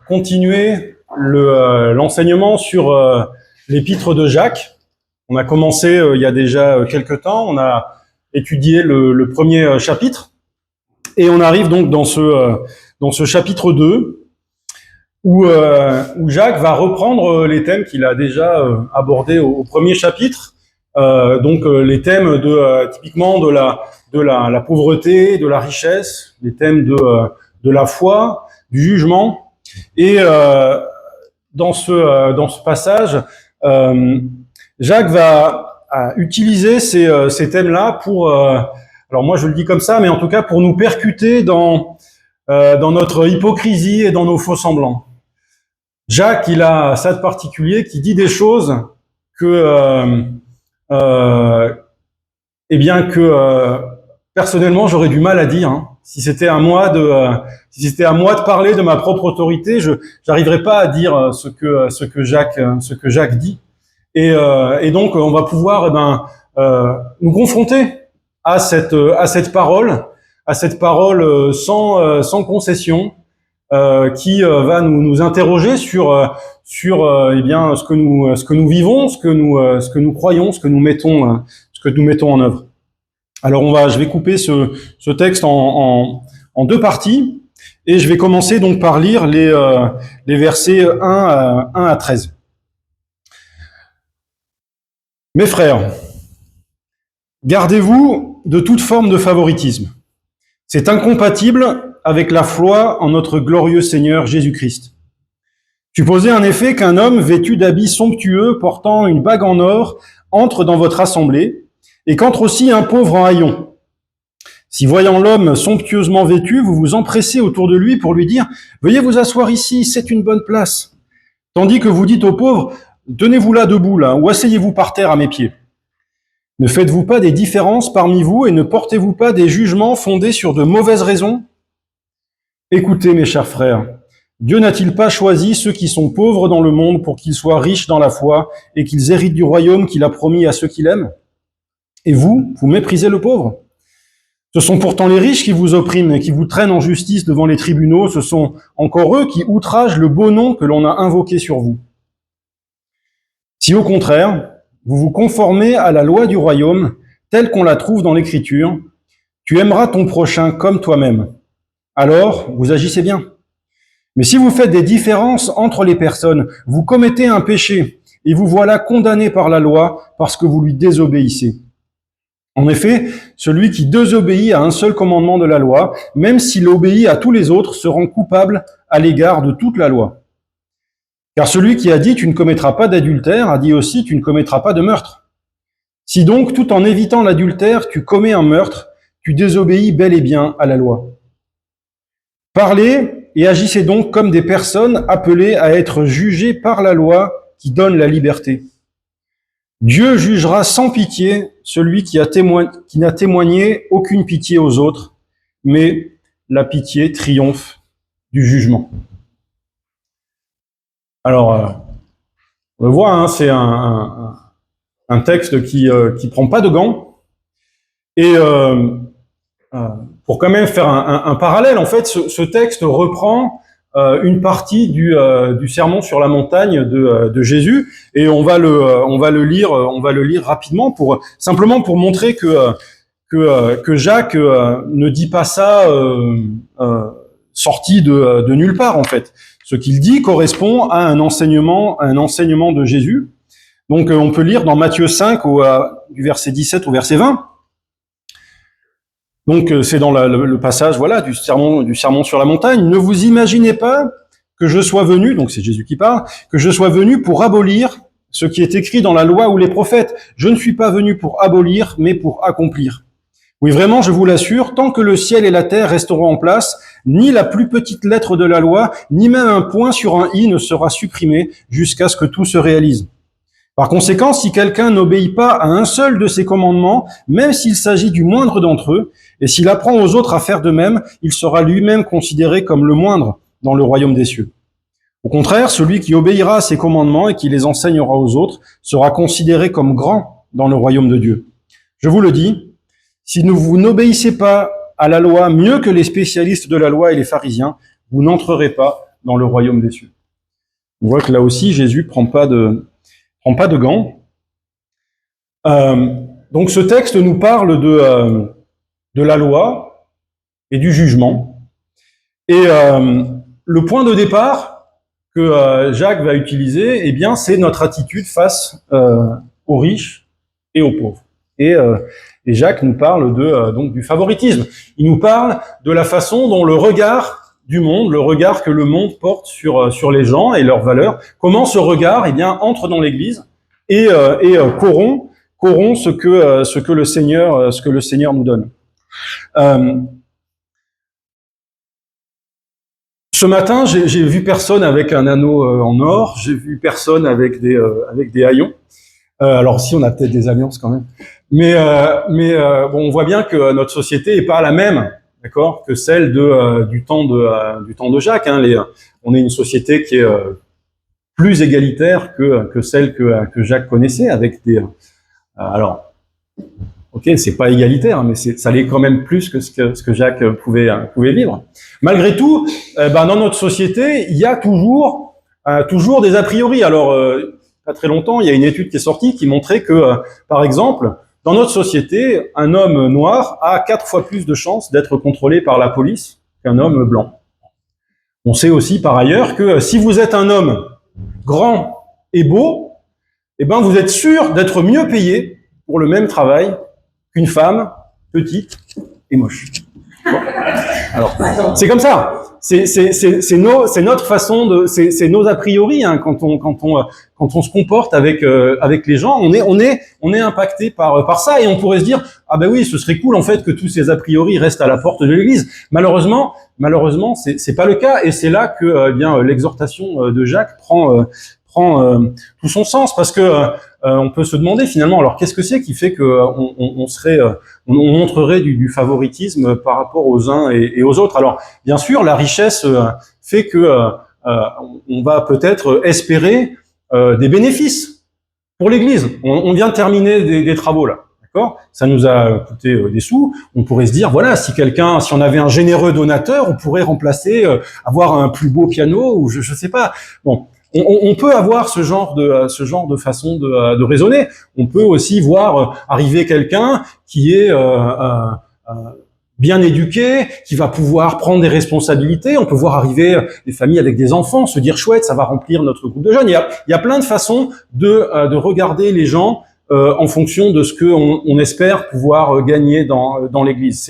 Continuer l'enseignement sur l'épître de Jacques. On a commencé il y a déjà quelques temps, on a étudié le premier chapitre, et on arrive donc dans ce chapitre 2, où Jacques va reprendre les thèmes qu'il a déjà abordés au premier chapitre, donc les thèmes typiquement de la pauvreté, de la richesse, les thèmes de la foi, du jugement. Et dans ce passage, Jacques va utiliser ces thèmes-là pour, alors moi je le dis comme ça, mais en tout cas pour nous percuter dans notre hypocrisie et dans nos faux semblants. Jacques, il a ça de particulier, qui dit des choses que personnellement j'aurais du mal à dire. Hein. Si c'était à moi de parler de ma propre autorité, j'arriverais pas à dire ce que Jacques dit. Et donc on va pouvoir nous confronter à cette parole sans concession, qui va nous interroger sur ce que nous vivons, ce que nous croyons, ce que nous mettons en œuvre. Alors je vais couper ce texte en deux parties, et je vais commencer donc par lire les versets 1 à 13. Mes frères, gardez-vous de toute forme de favoritisme. C'est incompatible avec la foi en notre glorieux Seigneur Jésus-Christ. Supposez en effet qu'un homme vêtu d'habits somptueux portant une bague en or entre dans votre assemblée, et qu'entre aussi un pauvre en haillons. Si voyant l'homme somptueusement vêtu, vous vous empressez autour de lui pour lui dire « Veuillez vous asseoir ici, c'est une bonne place », tandis que vous dites au pauvre « Tenez-vous là debout, là, ou asseyez-vous par terre à mes pieds ». Ne faites-vous pas des différences parmi vous et ne portez-vous pas des jugements fondés sur de mauvaises raisons ? Écoutez, mes chers frères, Dieu n'a-t-il pas choisi ceux qui sont pauvres dans le monde pour qu'ils soient riches dans la foi et qu'ils héritent du royaume qu'il a promis à ceux qui l'aiment ? Et vous méprisez le pauvre. Ce sont pourtant les riches qui vous oppriment et qui vous traînent en justice devant les tribunaux. Ce sont encore eux qui outragent le beau nom que l'on a invoqué sur vous. Si au contraire, vous vous conformez à la loi du royaume, telle qu'on la trouve dans l'Écriture, tu aimeras ton prochain comme toi-même. Alors, vous agissez bien. Mais si vous faites des différences entre les personnes, vous commettez un péché et vous voilà condamné par la loi parce que vous lui désobéissez. En effet, celui qui désobéit à un seul commandement de la loi, même s'il obéit à tous les autres, se rend coupable à l'égard de toute la loi. Car celui qui a dit « tu ne commettras pas d'adultère » a dit aussi « tu ne commettras pas de meurtre ». Si donc, tout en évitant l'adultère, tu commets un meurtre, tu désobéis bel et bien à la loi. Parlez et agissez donc comme des personnes appelées à être jugées par la loi qui donne la liberté. Dieu jugera sans pitié celui qui n'a témoigné aucune pitié aux autres, mais la pitié triomphe du jugement. Alors, on le voit, hein, c'est un texte qui prend pas de gants. Et pour quand même faire un parallèle, en fait, ce texte reprend une partie du sermon sur la montagne de Jésus, et on va le lire rapidement simplement pour montrer que Jacques ne dit pas ça sorti de nulle part, en fait. Ce qu'il dit correspond à un enseignement de Jésus. Donc on peut lire dans Matthieu 5 du verset 17 au verset 20. Donc c'est dans le passage du sermon sur la montagne. Ne vous imaginez pas que je sois venu, donc c'est Jésus qui parle, que je sois venu pour abolir ce qui est écrit dans la loi ou les prophètes. Je ne suis pas venu pour abolir, mais pour accomplir. Oui, vraiment, je vous l'assure, tant que le ciel et la terre resteront en place, ni la plus petite lettre de la loi, ni même un point sur un i ne sera supprimé jusqu'à ce que tout se réalise. Par conséquent, si quelqu'un n'obéit pas à un seul de ces commandements, même s'il s'agit du moindre d'entre eux, et s'il apprend aux autres à faire de même, il sera lui-même considéré comme le moindre dans le royaume des cieux. Au contraire, celui qui obéira à ces commandements et qui les enseignera aux autres sera considéré comme grand dans le royaume de Dieu. Je vous le dis, si vous n'obéissez pas à la loi mieux que les spécialistes de la loi et les pharisiens, vous n'entrerez pas dans le royaume des cieux. On voit que là aussi, Jésus prend pas de gants. Donc ce texte nous parle de la loi et du jugement. Et le point de départ que Jacques va utiliser, eh bien, c'est notre attitude face aux riches et aux pauvres. Et Jacques nous parle donc du favoritisme. Il nous parle de la façon dont le regard du monde, le regard que le monde porte sur les gens et leurs valeurs, comment ce regard, eh bien, entre dans l'Église et corrompt ce que le Seigneur nous donne. Ce matin, j'ai vu personne avec un anneau en or, j'ai vu personne avec des haillons. Alors si, on a peut-être des alliances quand même. Mais bon, on voit bien que notre société est pas la même, d'accord, que celle du temps de Jacques. Hein. On est une société qui est plus égalitaire que celle que Jacques connaissait, avec des alors, ok, c'est pas égalitaire, mais ça l'est quand même plus que ce que Jacques pouvait vivre. Malgré tout, dans notre société, il y a toujours des a priori. Alors, pas très longtemps, il y a une étude qui est sortie qui montrait que, par exemple, dans notre société, un homme noir a 4 fois plus de chances d'être contrôlé par la police qu'un homme blanc. On sait aussi, par ailleurs, que si vous êtes un homme grand et beau, eh ben, vous êtes sûr d'être mieux payé pour le même travail qu'une femme petite et moche. Bon. Alors, c'est comme ça. C'est notre façon c'est nos a priori, hein, quand on se comporte avec les gens, on est impacté par ça, et on pourrait se dire, ah ben oui, ce serait cool en fait que tous ces a priori restent à la porte de l'Église. Malheureusement, c'est pas le cas, et c'est là que bien l'exhortation de Jacques prend tout son sens, parce que on peut se demander finalement, alors qu'est-ce que c'est qui fait que on montrerait du favoritisme par rapport aux uns et aux autres? Alors bien sûr, la richesse fait que on va peut-être espérer des bénéfices pour l'Église. On vient de terminer des travaux là. D'accord ? Ça nous a coûté des sous. On pourrait se dire, voilà, si on avait un généreux donateur, on pourrait remplacer, avoir un plus beau piano, ou je sais pas. Bon. On peut avoir ce genre de façon de raisonner. On peut aussi voir arriver quelqu'un qui est bien éduqué, qui va pouvoir prendre des responsabilités. On peut voir arriver des familles avec des enfants, se dire chouette, ça va remplir notre groupe de jeunes. Il y a plein de façons de regarder les gens en fonction de ce que on espère pouvoir gagner dans l'Église.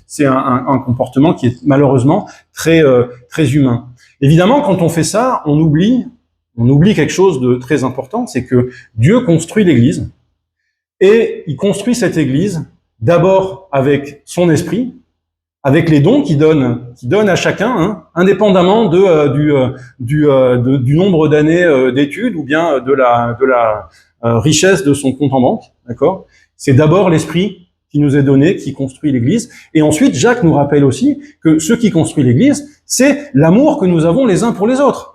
C'est un comportement qui est malheureusement très humain. Évidemment, quand on fait ça, on oublie quelque chose de très important, c'est que Dieu construit l'Église, et il construit cette Église d'abord avec son esprit, avec les dons qu'il donne à chacun, hein, indépendamment du nombre d'années d'études ou bien de la richesse de son compte en banque, d'accord ? C'est d'abord l'esprit qui nous est donné, qui construit l'Église, et ensuite Jacques nous rappelle aussi que ce qui construit l'Église, c'est l'amour que nous avons les uns pour les autres.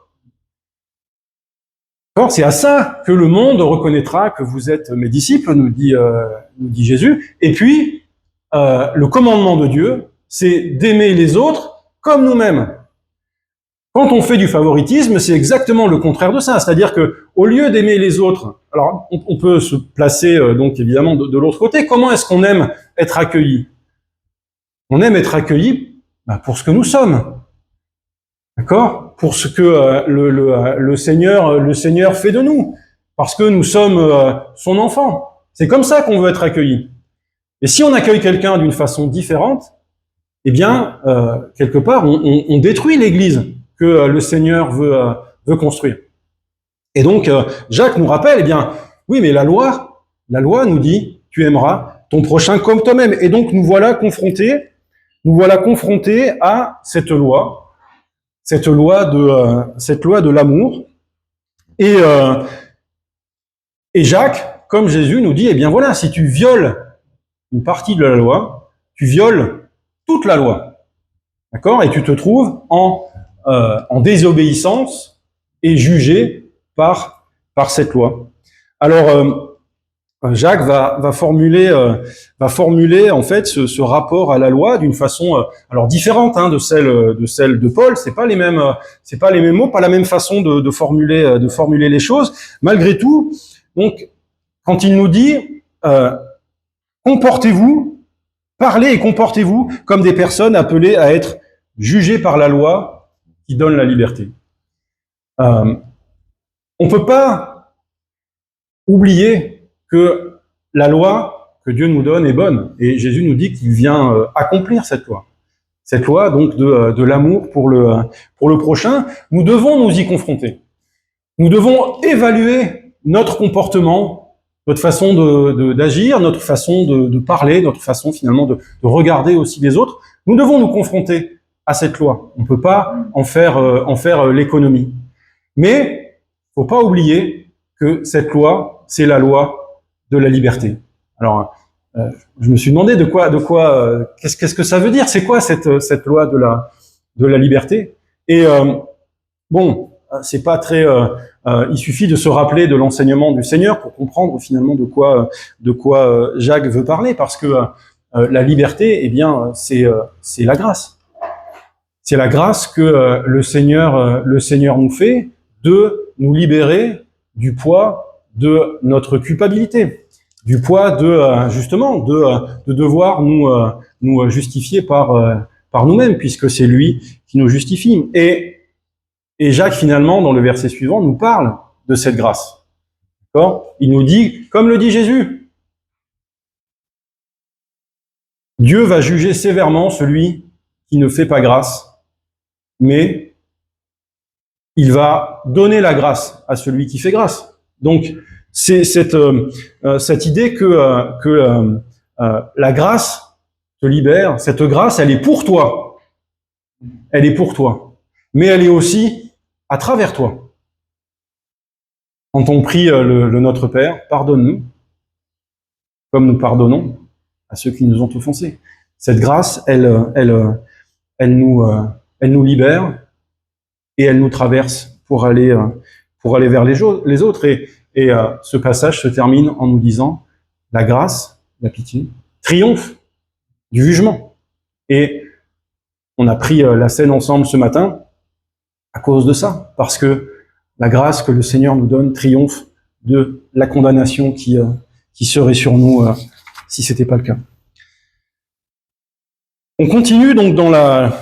C'est à ça que le monde reconnaîtra que vous êtes mes disciples, nous dit Jésus. Et puis, le commandement de Dieu, c'est d'aimer les autres comme nous-mêmes. Quand on fait du favoritisme, c'est exactement le contraire de ça. C'est-à-dire que, au lieu d'aimer les autres, alors on peut se placer donc évidemment de l'autre côté. Comment est-ce qu'on aime être accueilli ? On aime être accueilli pour ce que nous sommes. D'accord ? Pour ce que le Seigneur fait de nous, parce que nous sommes son enfant. C'est comme ça qu'on veut être accueilli. Et si on accueille quelqu'un d'une façon différente, eh bien, quelque part, on détruit l'Église que le Seigneur veut construire. Et donc, Jacques nous rappelle, eh bien, oui, mais la loi nous dit, tu aimeras ton prochain comme toi-même. Et donc, nous voilà confrontés à cette loi de l'amour. Et Jacques, comme Jésus, nous dit, eh bien voilà, si tu violes une partie de la loi, tu violes toute la loi. D'accord ? Et tu te trouves en désobéissance et jugé par cette loi. Alors, Jacques va formuler en fait ce rapport à la loi d'une façon alors différente de celle de Paul. C'est pas les mêmes mots, pas la même façon de formuler les choses. Malgré tout, donc quand il nous dit comportez-vous, parlez et comportez-vous comme des personnes appelées à être jugées par la loi qui donne la liberté. On peut pas oublier que la loi que Dieu nous donne est bonne. Et Jésus nous dit qu'il vient accomplir cette loi. Cette loi, donc, de l'amour pour le prochain. Nous devons nous y confronter. Nous devons évaluer notre comportement, notre façon d'agir, notre façon de parler, notre façon, finalement, de regarder aussi les autres. Nous devons nous confronter à cette loi. On ne peut pas en faire l'économie. Mais, faut pas oublier que cette loi, c'est la loi de la liberté. Alors, je me suis demandé qu'est-ce que ça veut dire? C'est quoi cette loi de la liberté? Et bon, c'est pas très. Il suffit de se rappeler de l'enseignement du Seigneur pour comprendre finalement de quoi Jacques veut parler, parce que la liberté, eh bien, c'est la grâce. C'est la grâce que le Seigneur nous fait de nous libérer du poids de notre culpabilité, du poids justement de devoir nous justifier par nous-mêmes, puisque c'est lui qui nous justifie. Et Jacques, finalement, dans le verset suivant, nous parle de cette grâce. D'accord ? Il nous dit, comme le dit Jésus, Dieu va juger sévèrement celui qui ne fait pas grâce, mais il va donner la grâce à celui qui fait grâce. Donc, c'est cette idée que la grâce te libère. Cette grâce, elle est pour toi. Elle est pour toi. Mais elle est aussi à travers toi. Quand on prie le Notre Père, pardonne-nous, comme nous pardonnons à ceux qui nous ont offensés. Cette grâce, elle nous libère et elle nous traverse pour aller vers les autres. Et ce passage se termine en nous disant la grâce, la pitié, triomphe du jugement. Et on a pris la scène ensemble ce matin à cause de ça, parce que la grâce que le Seigneur nous donne triomphe de la condamnation qui serait sur nous si c'était pas le cas. On continue donc dans la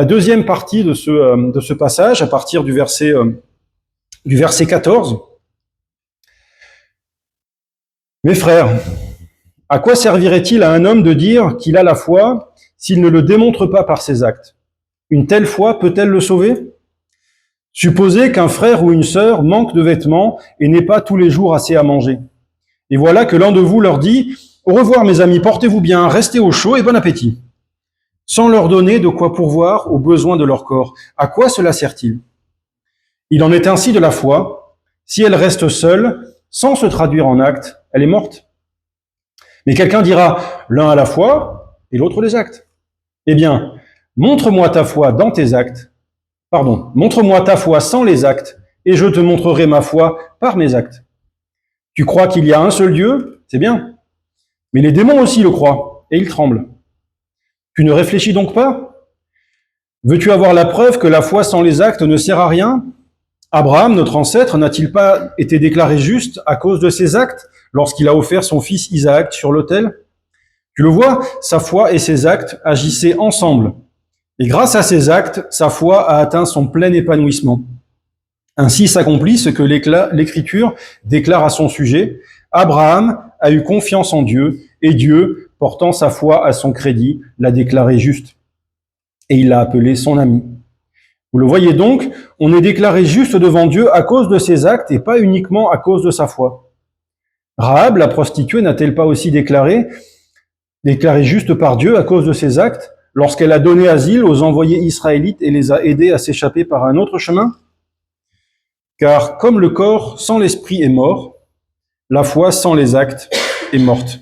deuxième partie de ce passage, à partir du verset 14. Mes frères, à quoi servirait-il à un homme de dire qu'il a la foi s'il ne le démontre pas par ses actes? Une telle foi peut-elle le sauver? Supposez qu'un frère ou une sœur manque de vêtements et n'ait pas tous les jours assez à manger. Et voilà que l'un de vous leur dit « Au revoir mes amis, portez-vous bien, restez au chaud et bon appétit », sans leur donner de quoi pourvoir aux besoins de leur corps. À quoi cela sert-il? Il en est ainsi de la foi. Si elle reste seule, sans se traduire en actes, elle est morte. Mais quelqu'un dira, l'un a la foi et l'autre les actes. Eh bien, montre-moi ta foi dans tes actes. Montre-moi ta foi sans les actes, et je te montrerai ma foi par mes actes. Tu crois qu'il y a un seul Dieu? C'est bien. Mais les démons aussi le croient, et ils tremblent. Tu ne réfléchis donc pas? Veux-tu avoir la preuve que la foi sans les actes ne sert à rien? Abraham, notre ancêtre, n'a-t-il pas été déclaré juste à cause de ses actes lorsqu'il a offert son fils Isaac sur l'autel? Tu le vois, sa foi et ses actes agissaient ensemble. Et grâce à ces actes, sa foi a atteint son plein épanouissement. Ainsi s'accomplit ce que l'Écriture déclare à son sujet. Abraham a eu confiance en Dieu, et Dieu, portant sa foi à son crédit, l'a déclaré juste. Et il l'a appelé son ami. Vous le voyez donc, on est déclaré juste devant Dieu à cause de ses actes et pas uniquement à cause de sa foi. Rahab, la prostituée, n'a-t-elle pas aussi déclaré juste par Dieu à cause de ses actes, lorsqu'elle a donné asile aux envoyés israélites et les a aidés à s'échapper par un autre chemin? Car comme le corps sans l'esprit est mort, la foi sans les actes est morte.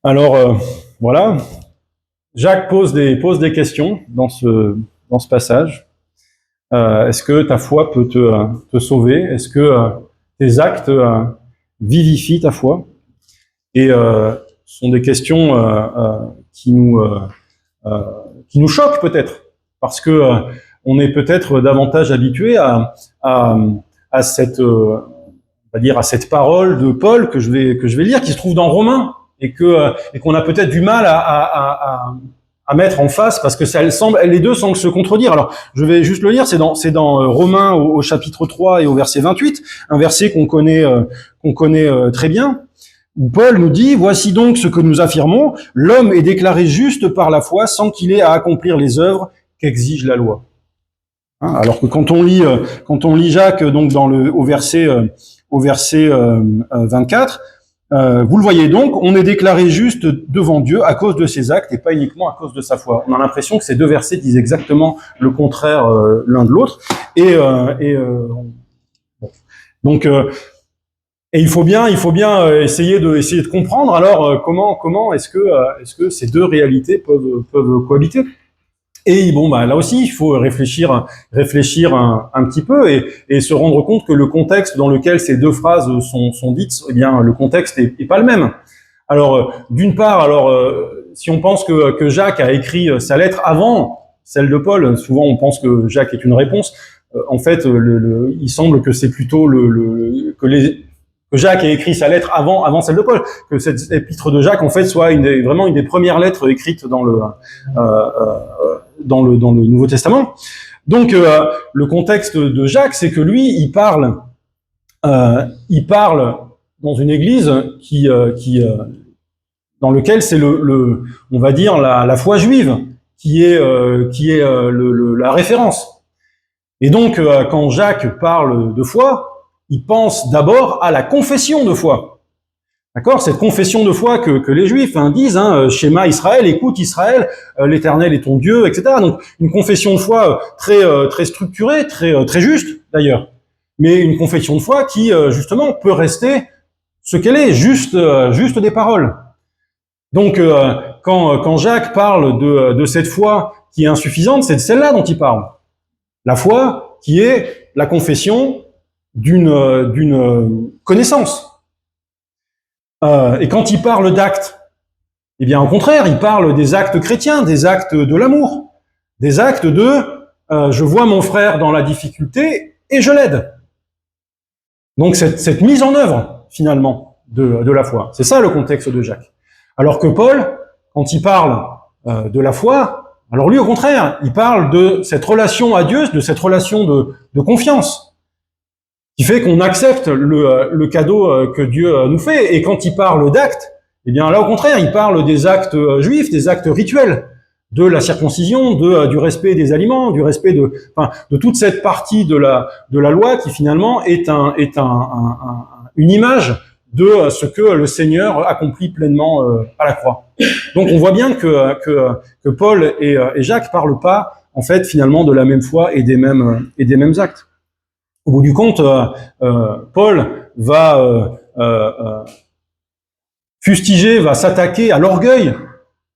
Alors, voilà. Jacques pose des questions dans ce passage. Est-ce que ta foi peut te sauver? Est-ce que tes actes vivifient ta foi? Et ce sont des questions qui nous choquent peut-être, parce que on est peut-être davantage habitué à cette on va dire à cette parole de Paul que je vais lire, qui se trouve dans Romains, et qu'on a peut-être du mal à mettre en face, parce que les deux semblent se contredire. Alors, je vais juste le lire, c'est dans Romains au chapitre 3 et au verset 28, un verset qu'on connaît très bien, où Paul nous dit: « Voici donc ce que nous affirmons, l'homme est déclaré juste par la foi sans qu'il ait à accomplir les œuvres qu'exige la loi. » Alors que quand on lit Jacques, donc au verset 24, vous le voyez donc, on est déclaré juste devant Dieu à cause de ses actes et pas uniquement à cause de sa foi. On a l'impression que ces deux versets disent exactement le contraire l'un de l'autre. Donc, il faut bien essayer de comprendre. Alors, comment est-ce que ces deux réalités peuvent cohabiter? Et bon, là aussi, il faut réfléchir un petit peu et se rendre compte que le contexte dans lequel ces deux phrases sont dites, eh bien, le contexte est pas le même. Alors, d'une part, si on pense que Jacques a écrit sa lettre avant celle de Paul, souvent on pense que Jacques est une réponse. En fait, il semble que c'est plutôt que Jacques ait écrit sa lettre avant celle de Paul, que cette épître de Jacques, en fait, soit vraiment une des premières lettres écrites dans le Nouveau Testament. Donc, le contexte de Jacques, c'est que lui, il parle dans une église dans lequel c'est on va dire la foi juive qui est la référence. Et donc, quand Jacques parle de foi, il pense d'abord à la confession de foi. D'accord? Cette confession de foi que les Juifs disent, Shema Israël, écoute Israël, l'Éternel est ton Dieu, etc. Donc une confession de foi très structurée, très juste d'ailleurs, mais une confession de foi qui justement peut rester ce qu'elle est, juste des paroles. Donc quand Jacques parle de cette foi qui est insuffisante, c'est de celle-là dont il parle. La foi qui est la confession d'une connaissance. Et quand il parle d'actes, eh bien au contraire, il parle des actes chrétiens, des actes de l'amour, des actes je vois mon frère dans la difficulté et je l'aide. Donc cette mise en œuvre, finalement, de la foi. C'est ça le contexte de Jacques. Alors que Paul, quand il parle de la foi, alors lui au contraire, il parle de cette relation à Dieu, de cette relation de confiance, qui fait qu'on accepte le cadeau que Dieu nous fait. Et quand il parle d'actes, eh bien là au contraire, il parle des actes juifs, des actes rituels, de la circoncision, du respect des aliments, du respect de toute cette partie de la loi qui finalement est une image de ce que le Seigneur accomplit pleinement à la croix. Donc on voit bien que Paul et Jacques parlent pas en fait finalement de la même foi et des mêmes actes. Au bout du compte, Paul va fustiger, va s'attaquer à l'orgueil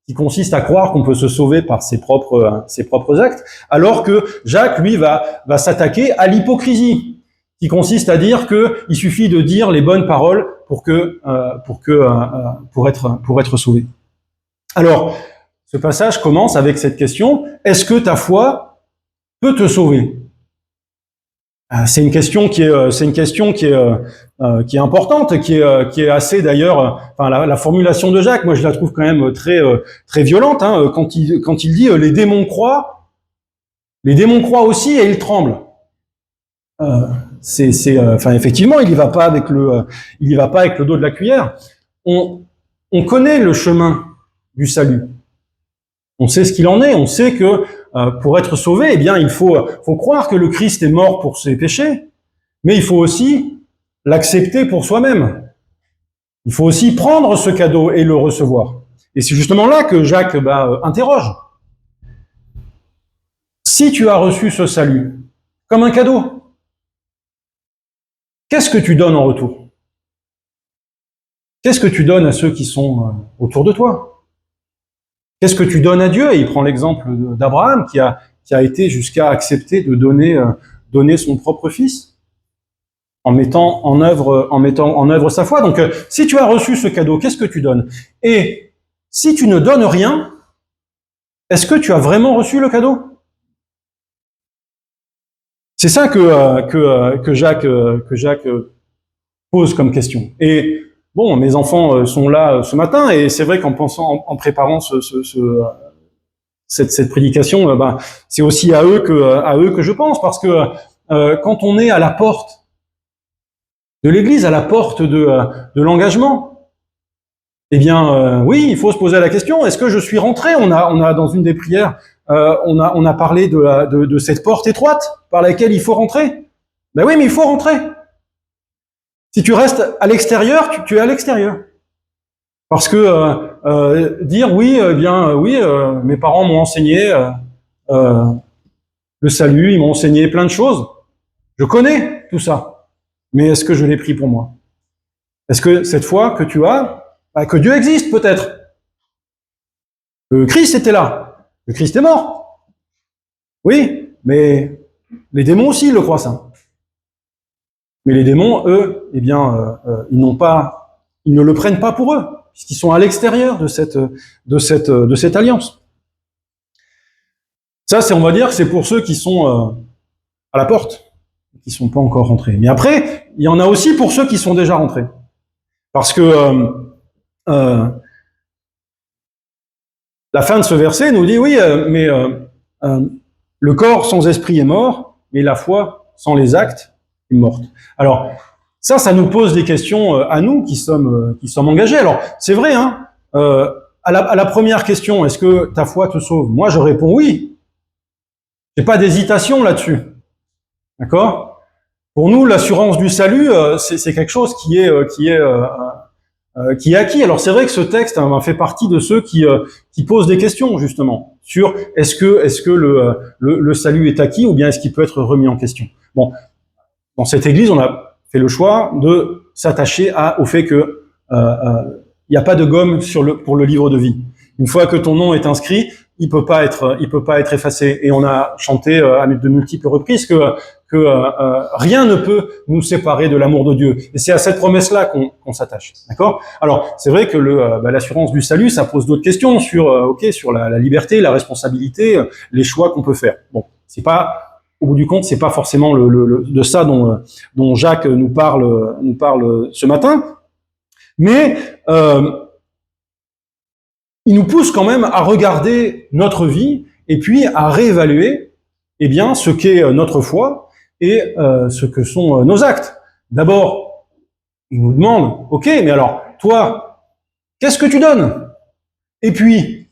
qui consiste à croire qu'on peut se sauver par ses propres actes, alors que Jacques, lui, va s'attaquer à l'hypocrisie, qui consiste à dire qu'il suffit de dire les bonnes paroles pour être sauvé. Alors, ce passage commence avec cette question: est-ce que ta foi peut te sauver? C'est une question qui est importante, qui est assez d'ailleurs. Enfin, la formulation de Jacques, moi je la trouve quand même très violente. Quand il dit les démons croient aussi et ils tremblent. Enfin effectivement, il y va pas avec le dos de la cuillère. On connaît le chemin du salut. On sait ce qu'il en est. On sait que pour être sauvé, eh bien, il faut croire que le Christ est mort pour ses péchés, mais il faut aussi l'accepter pour soi-même. Il faut aussi prendre ce cadeau et le recevoir. Et c'est justement là que Jacques interroge. Si tu as reçu ce salut comme un cadeau, qu'est-ce que tu donnes en retour? Qu'est-ce que tu donnes à ceux qui sont autour de toi? Qu'est-ce que tu donnes à Dieu? Et il prend l'exemple d'Abraham qui a qui a été jusqu'à accepter de donner son propre fils en mettant en œuvre sa foi. Donc, si tu as reçu ce cadeau, qu'est-ce que tu donnes? Et si tu ne donnes rien, est-ce que tu as vraiment reçu le cadeau? C'est ça que Jacques pose comme question. Et bon, mes enfants sont là ce matin, et c'est vrai qu'en préparant cette prédication, c'est aussi à eux que je pense, parce que quand on est à la porte de l'Église, à la porte de l'engagement, eh bien, oui, il faut se poser la question, est-ce que je suis rentré? On a dans une des prières, on a parlé de cette porte étroite par laquelle il faut rentrer. Ben oui, mais il faut rentrer. Si tu restes à l'extérieur, tu es à l'extérieur. Parce que dire oui, mes parents m'ont enseigné le salut, ils m'ont enseigné plein de choses. Je connais tout ça. Mais est-ce que je l'ai pris pour moi? Est-ce que cette foi que tu as, que Dieu existe peut-être, que Christ était là, que Christ est mort? Oui, mais les démons aussi le croient ça. Mais les démons, eux, eh bien, ils ne le prennent pas pour eux, puisqu'ils sont à l'extérieur de cette alliance. Ça, on va dire, c'est pour ceux qui sont à la porte, qui sont pas encore rentrés. Mais après, il y en a aussi pour ceux qui sont déjà rentrés, parce que la fin de ce verset nous dit, oui, mais le corps sans esprit est mort, mais la foi sans les actes est morte. Alors, ça nous pose des questions à nous qui sommes engagés. Alors, c'est vrai, hein, à la première question, est-ce que ta foi te sauve? Moi, je réponds oui. J'ai pas d'hésitation là-dessus. D'accord? Pour nous, l'assurance du salut, c'est quelque chose qui est acquis. Alors, c'est vrai que ce texte fait partie de ceux qui posent des questions, justement, sur est-ce que le salut est acquis ou bien est-ce qu'il peut être remis en question. Bon, dans cette église, on a fait le choix de s'attacher au fait que il n'y a pas de gomme pour le livre de vie. Une fois que ton nom est inscrit, il peut pas être effacé. Et on a chanté à de multiples reprises que rien ne peut nous séparer de l'amour de Dieu. Et c'est à cette promesse-là qu'on s'attache. D'accord? Alors, c'est vrai que l'assurance du salut, ça pose d'autres questions sur la liberté, la responsabilité, les choix qu'on peut faire. Bon, c'est pas, au bout du compte, c'est pas forcément de ça dont Jacques nous parle ce matin. Mais il nous pousse quand même à regarder notre vie et puis à réévaluer, eh bien, ce qu'est notre foi et ce que sont nos actes. D'abord, il nous demande, ok, mais alors, toi, qu'est-ce que tu donnes? Et puis,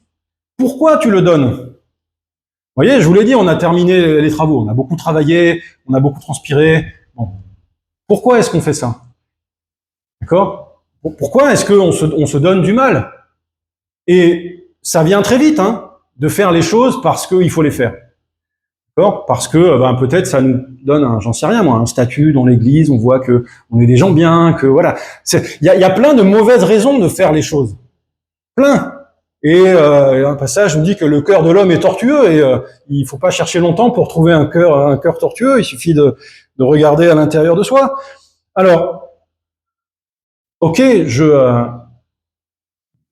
pourquoi tu le donnes? Vous voyez, je vous l'ai dit, on a terminé les travaux, on a beaucoup travaillé, on a beaucoup transpiré. Bon. Pourquoi est-ce qu'on fait ça? D'accord? Pourquoi est-ce qu'on se donne du mal? Et ça vient très vite, hein, de faire les choses parce qu'il faut les faire. D'accord? Parce que peut-être ça nous donne, j'en sais rien moi, un statut dans l'église, on voit que on est des gens bien, que voilà. Il y a plein de mauvaises raisons de faire les choses. Plein. Et un passage nous dit que le cœur de l'homme est tortueux et il faut pas chercher longtemps pour trouver un cœur tortueux, il suffit de regarder à l'intérieur de soi. Alors, ok,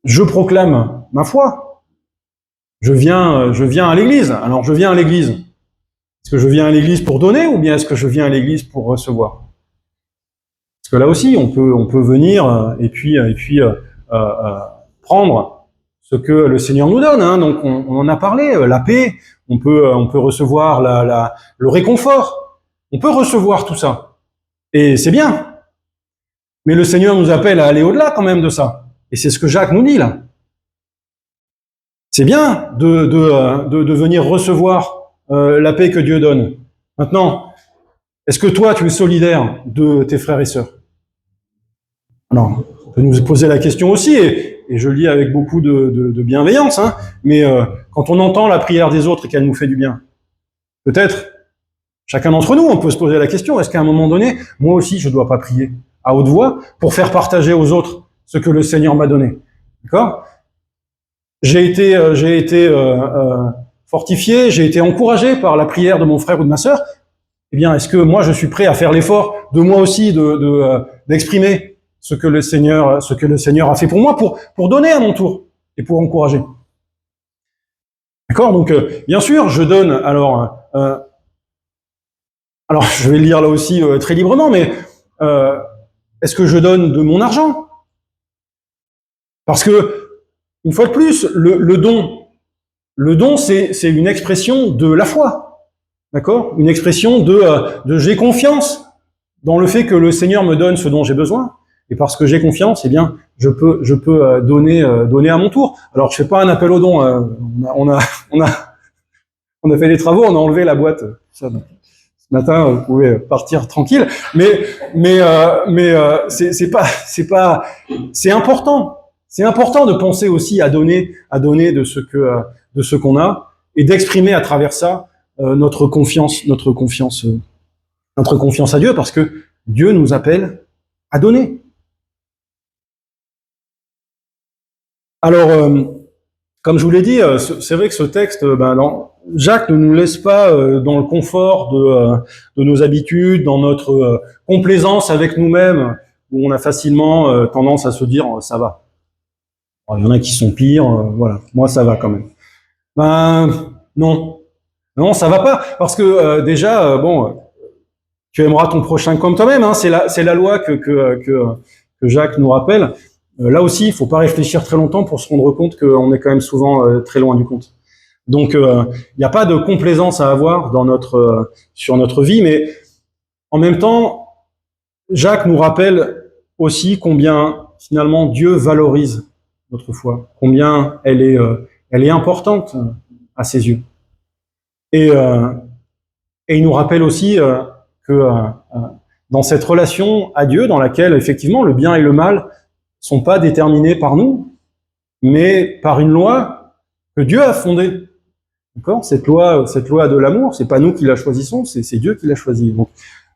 je proclame ma foi. Je viens à l'église. Alors, je viens à l'église. Est-ce que je viens à l'église pour donner ou bien est-ce que je viens à l'église pour recevoir? Parce que là aussi, on peut venir et puis prendre ce que le Seigneur nous donne. Hein. Donc, on en a parlé, la paix. On peut recevoir le réconfort. On peut recevoir tout ça. Et c'est bien. Mais le Seigneur nous appelle à aller au-delà quand même de ça. Et c'est ce que Jacques nous dit là. C'est bien de venir recevoir la paix que Dieu donne. Maintenant, est-ce que toi, tu es solidaire de tes frères et sœurs? Alors, on peut nous poser la question aussi, et je le dis avec beaucoup de bienveillance, hein, mais quand on entend la prière des autres et qu'elle nous fait du bien, peut-être, chacun d'entre nous, on peut se poser la question, est-ce qu'à un moment donné, moi aussi, je ne dois pas prier à haute voix pour faire partager aux autres ce que le Seigneur m'a donné? D'accord? J'ai été fortifié, j'ai été encouragé par la prière de mon frère ou de ma sœur, eh bien, est-ce que moi je suis prêt à faire l'effort de moi aussi d'exprimer ce que le Seigneur a fait pour moi, pour donner à mon tour et pour encourager. D'accord? Donc, bien sûr, je donne. Alors, je vais le lire là aussi très librement, mais est-ce que je donne de mon argent? Parce que, une fois de plus, le don, c'est une expression de la foi, d'accord? Une expression de j'ai confiance dans le fait que le Seigneur me donne ce dont j'ai besoin, et parce que j'ai confiance, eh bien, je peux donner à mon tour. Alors, je fais pas un appel au don. On a fait des travaux, on a enlevé la boîte. Ça, ce matin, vous pouvez partir tranquille. Mais c'est important. C'est important de penser aussi à donner de ce qu'on a et d'exprimer à travers ça notre confiance à Dieu, parce que Dieu nous appelle à donner. Alors, comme je vous l'ai dit, c'est vrai que ce texte, Jacques ne nous laisse pas dans le confort de nos habitudes, dans notre complaisance avec nous-mêmes, où on a facilement tendance à se dire ça va. Alors, il y en a qui sont pires, voilà. Moi, ça va quand même. Non, ça va pas, parce que déjà, tu aimeras ton prochain comme toi-même. Hein, c'est la loi que Jacques nous rappelle. Là aussi, il faut pas réfléchir très longtemps pour se rendre compte qu'on est quand même souvent très loin du compte. Donc, il n'y a pas de complaisance à avoir sur notre vie, mais en même temps, Jacques nous rappelle aussi combien finalement Dieu valorise notre foi, combien elle est importante à ses yeux. Et il nous rappelle aussi que dans cette relation à Dieu, dans laquelle effectivement le bien et le mal sont pas déterminés par nous, mais par une loi que Dieu a fondée. D'accord? Cette loi de l'amour, c'est pas nous qui la choisissons, c'est Dieu qui l'a choisie. Donc,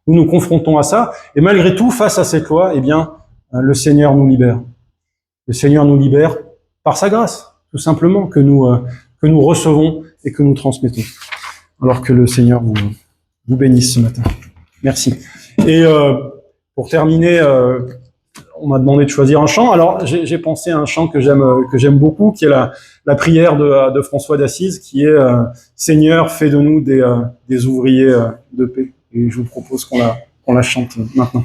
nous nous confrontons à ça, et malgré tout, face à cette loi, eh bien, le Seigneur nous libère. Le Seigneur nous libère par sa grâce, tout simplement, que nous recevons et que nous transmettons. Alors que le Seigneur vous bénisse ce matin. Merci. Et pour terminer, on m'a demandé de choisir un chant. Alors, j'ai pensé à un chant que j'aime beaucoup, qui est la prière de François d'Assise, qui est Seigneur, fais de nous des ouvriers de paix. Et je vous propose qu'on la chante maintenant.